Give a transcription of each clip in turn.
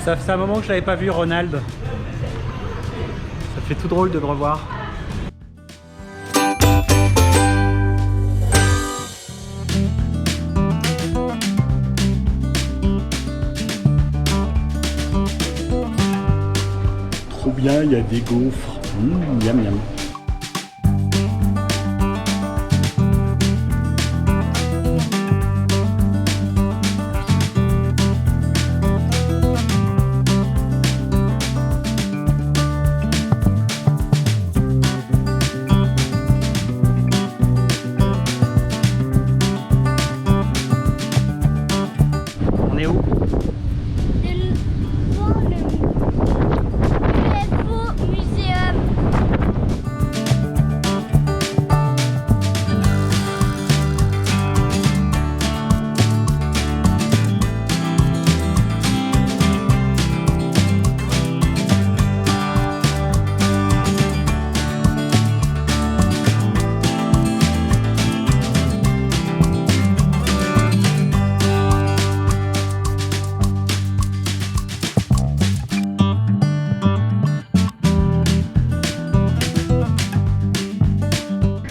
Ça fait un moment que je l'avais pas vu, Ronald. Ça fait tout drôle de le revoir. Trop bien, il y a des gaufres. Miam miam. On est où?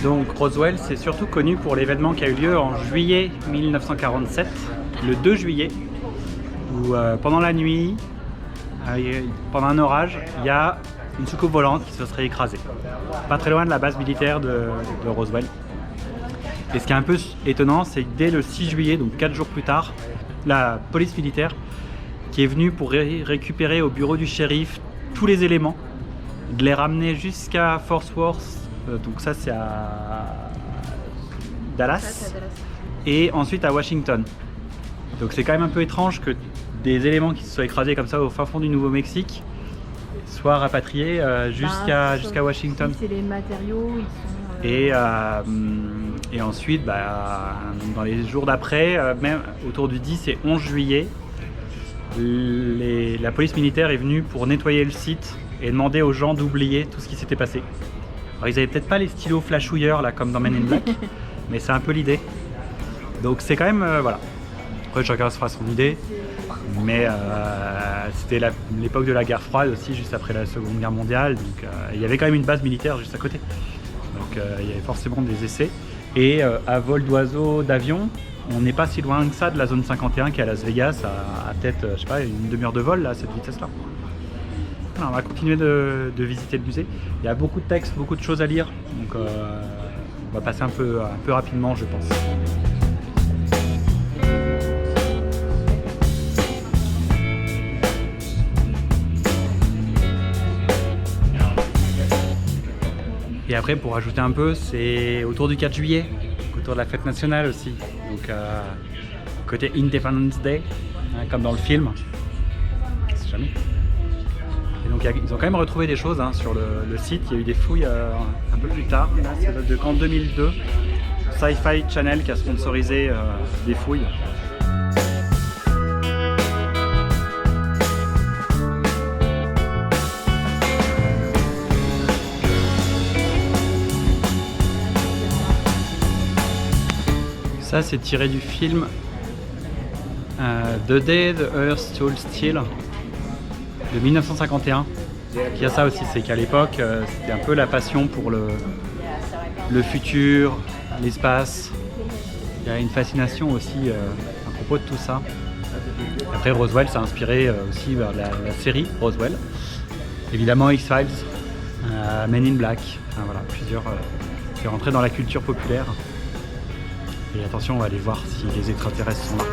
Donc Roswell, c'est surtout connu pour l'événement qui a eu lieu en juillet 1947, le 2 juillet, où pendant la nuit, pendant un orage, il y a une soucoupe volante qui se serait écrasée, pas très loin de la base militaire de Roswell. Et ce qui est un peu étonnant, c'est que dès le 6 juillet, donc 4 jours plus tard, la police militaire qui est venue pour récupérer au bureau du shérif tous les éléments, de les ramener jusqu'à Fort Worth. Donc ça c'est à Dallas, et ensuite à Washington. Donc c'est quand même un peu étrange que des éléments qui se soient écrasés comme ça au fin fond du Nouveau-Mexique soient rapatriés jusqu'à Washington. C'est les matériaux, ils sont... Et ensuite, dans les jours d'après, même autour du 10 et 11 juillet, la police militaire est venue pour nettoyer le site et demander aux gens d'oublier tout ce qui s'était passé. Alors ils avaient peut-être pas les stylos flashouilleurs là comme dans Men in Black, mais c'est un peu l'idée. Donc c'est quand même voilà. Après chacun se fera son idée, mais c'était l'époque de la guerre froide aussi, juste après la Seconde Guerre mondiale. Donc il y avait quand même une base militaire juste à côté. Donc il y avait forcément des essais. Et à vol d'oiseau, d'avion, on n'est pas si loin que ça de la zone 51 qui est à Las Vegas, à peut-être je sais pas une demi-heure de vol là, à cette vitesse-là. Alors, on va continuer de visiter le musée. Il y a beaucoup de textes, beaucoup de choses à lire, donc on va passer un peu rapidement, je pense. Et après, pour rajouter un peu, c'est autour du 4 juillet, autour de la fête nationale aussi. Donc côté Independence Day, hein, comme dans le film. Je sais jamais. Et donc ils ont quand même retrouvé des choses sur le site. Il y a eu des fouilles un peu plus tard. Là, ça date de qu'en 2002. Sci-Fi Channel qui a sponsorisé des fouilles. Ça c'est tiré du film The Day the Earth Stood Still de 1951. Il y a ça aussi, c'est qu'à l'époque c'était un peu la passion pour le futur, l'espace. Il y a une fascination aussi à propos de tout ça. Après Roswell s'est inspiré aussi vers la série Roswell. Évidemment X-Files, Men in Black, enfin, voilà, plusieurs qui est rentré dans la culture populaire. Et attention, on va aller voir si les extraterrestres sont là.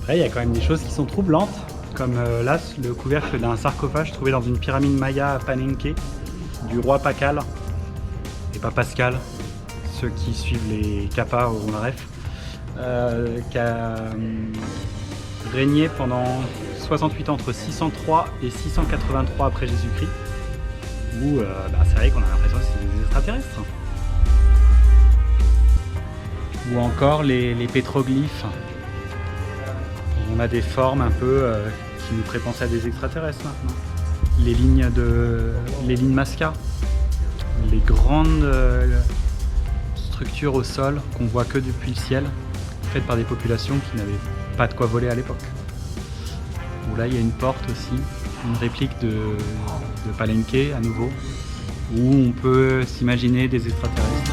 Après, il y a quand même des choses qui sont troublantes, comme là, le couvercle d'un sarcophage trouvé dans une pyramide maya à Palenque, du roi Pacal, et pas Pascal, ceux qui suivent les Kappa ou le REF, qui a régné pendant 68 ans, entre 603 et 683 après Jésus-Christ, où c'est vrai qu'on a l'impression que c'est des extraterrestres. Ou encore les pétroglyphes. On a des formes un peu qui nous feraient penser à des extraterrestres maintenant. Les lignes Nazca, les grandes structures au sol qu'on voit que depuis le ciel, faites par des populations qui n'avaient pas de quoi voler à l'époque. Où là il y a une porte aussi, une réplique de Palenque à nouveau, où on peut s'imaginer des extraterrestres.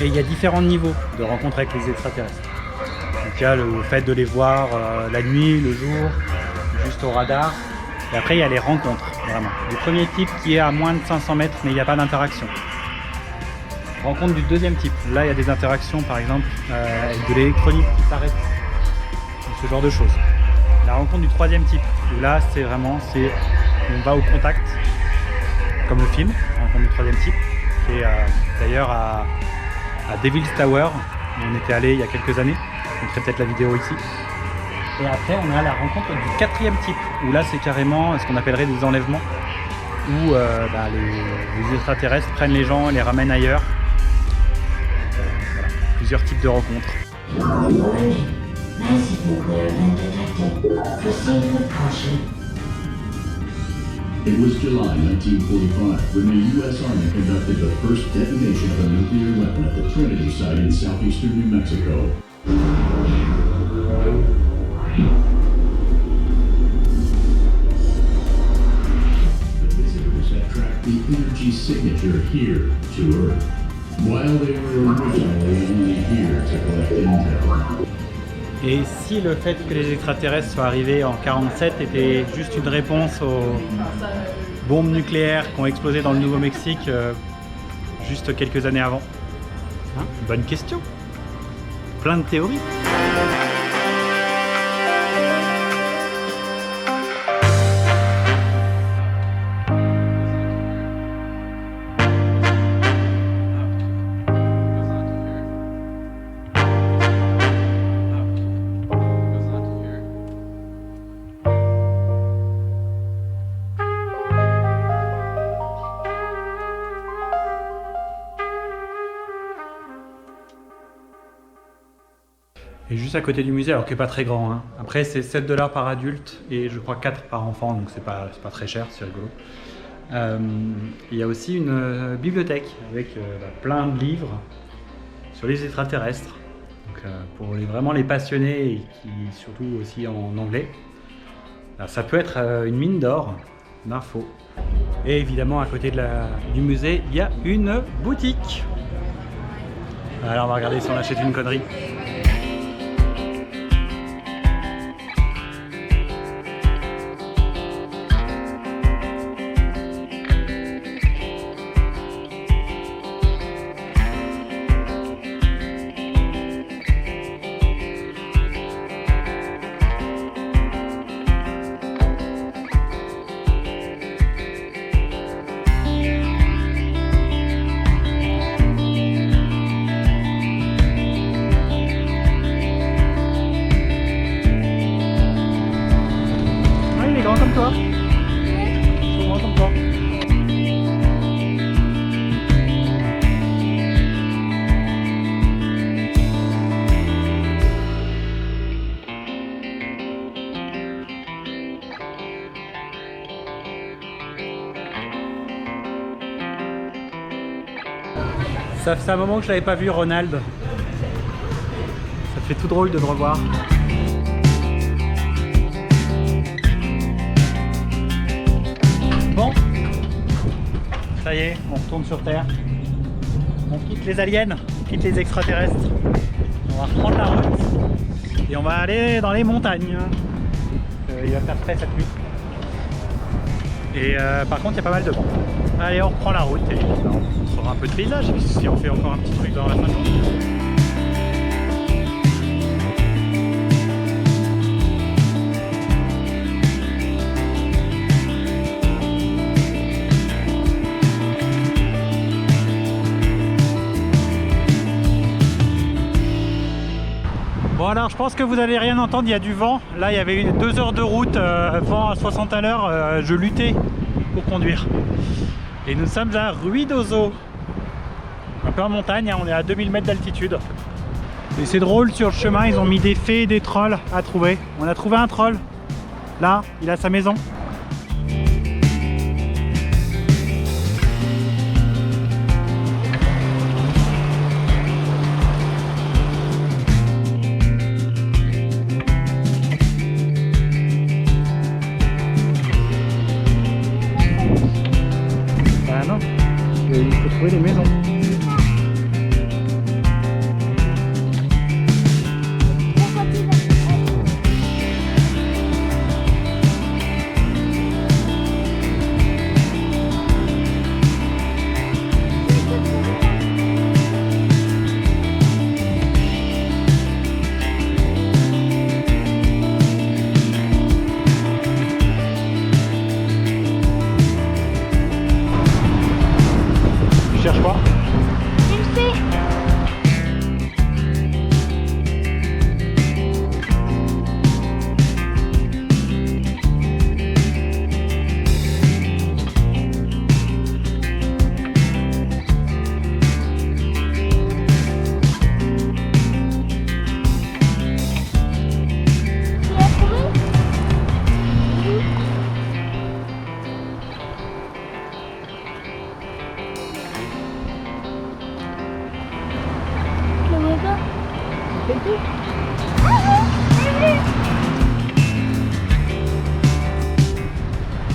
Et il y a différents niveaux de rencontres avec les extraterrestres. Donc il y a le fait de les voir la nuit, le jour, juste au radar. Et après il y a les rencontres, vraiment. Le premier type qui est à moins de 500 mètres, mais il n'y a pas d'interaction. Rencontre du deuxième type. Là il y a des interactions, par exemple, avec de l'électronique qui s'arrête. Ce genre de choses. La rencontre du troisième type, où là c'est vraiment, on va au contact, comme le film, rencontre du troisième type, qui est d'ailleurs à Devil's Tower, où on était allé il y a quelques années, je mettrai peut-être la vidéo ici. Et après on a la rencontre du quatrième type, où là c'est carrément ce qu'on appellerait des enlèvements, où les extraterrestres prennent les gens et les ramènent ailleurs. Voilà, plusieurs types de rencontres. It was July 1945 when the U.S. Army conducted the first detonation of a nuclear weapon at the Trinity site in southeastern New Mexico. The visitors had tracked the energy signature here to Earth, while they were originally only here to collect intel. Et si le fait que les extraterrestres soient arrivés en 1947 était juste une réponse aux bombes nucléaires qui ont explosé dans le Nouveau-Mexique juste quelques années avant? Bonne question. Plein de théories. Et juste à côté du musée, alors qui n'est pas très grand, hein. Après c'est 7 $ par adulte et je crois 4 par enfant, donc c'est pas très cher, c'est rigolo. Il y a aussi une bibliothèque avec plein de livres sur les extraterrestres. Donc, pour vraiment les passionnés et qui surtout aussi en anglais, ça peut être une mine d'or d'infos. Et évidemment à côté du musée, il y a une boutique. Alors on va regarder si on achète une connerie. Comme toi. Souvent comme toi. Ça fait un moment que je l'avais pas vu, Ronald. Ça fait tout drôle de le revoir. Bon, ça y est, on retourne sur Terre. On quitte les aliens, on quitte les extraterrestres. On va reprendre la route et on va aller dans les montagnes. Il va faire frais cette nuit. Et par contre, il y a pas mal de vent. Allez, on reprend la route et on fera un peu de paysage. Et puis si on fait encore un petit truc dans la fin de journée. pense que vous n'allez rien entendre, il y a du vent. Là, il y avait 2 heures de route, vent à 60 à l'heure, je luttais pour conduire. Et nous sommes à Ruidoso, un peu en montagne, hein, on est à 2000 mètres d'altitude. Et c'est drôle, sur le chemin, ils ont mis des fées et des trolls à trouver. On a trouvé un troll, là, il a sa maison. Il faut trouver des maisons. Tu cherches quoi?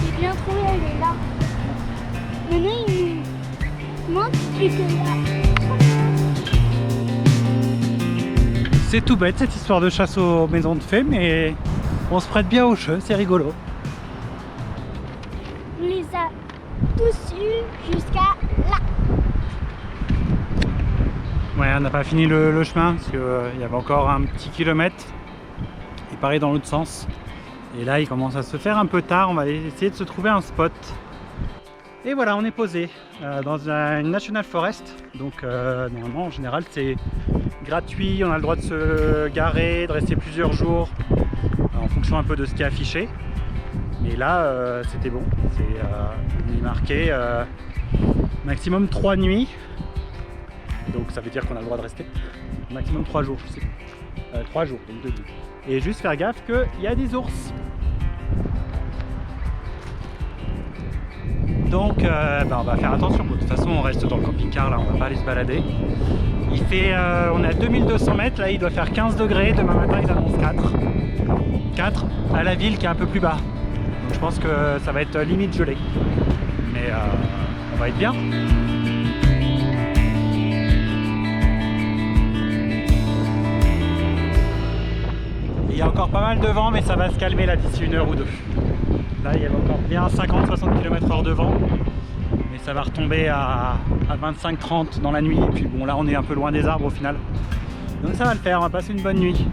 J'ai bien trouvé, elle est là. Maintenant, il nous manque plus que là. C'est tout bête cette histoire de chasse aux maisons de fées, mais on se prête bien au jeu, c'est rigolo. On les a tous eus jusqu'à là. Ouais, on n'a pas fini le chemin parce qu'il y avait encore un petit kilomètre. Et pareil dans l'autre sens. Et là, il commence à se faire un peu tard. On va essayer de se trouver un spot. Et voilà, on est posé dans une National Forest. Donc normalement, en général, c'est gratuit. On a le droit de se garer, de rester plusieurs jours en fonction un peu de ce qui est affiché. Mais là, c'était bon. On est marqué maximum 3 nuits. Donc ça veut dire qu'on a le droit de rester maximum 3 jours, je sais. 3 jours, donc 2 nuits. Et juste faire gaffe qu'il y a des ours. Donc on va faire attention. De toute façon, on reste dans le camping-car, là, on va pas aller se balader. Il fait, on est à 2200 mètres, là il doit faire 15 degrés. Demain matin, ils annoncent 4 à la ville qui est un peu plus bas. Donc je pense que ça va être limite gelé. Mais on va être bien. Il y a encore pas mal de vent, mais ça va se calmer là d'ici 1 heure ou 2. Là, il y avait encore bien 50-60 km/h de vent, mais ça va retomber à 25-30 dans la nuit. Et puis bon, là, on est un peu loin des arbres au final. Donc ça va le faire, on va passer une bonne nuit.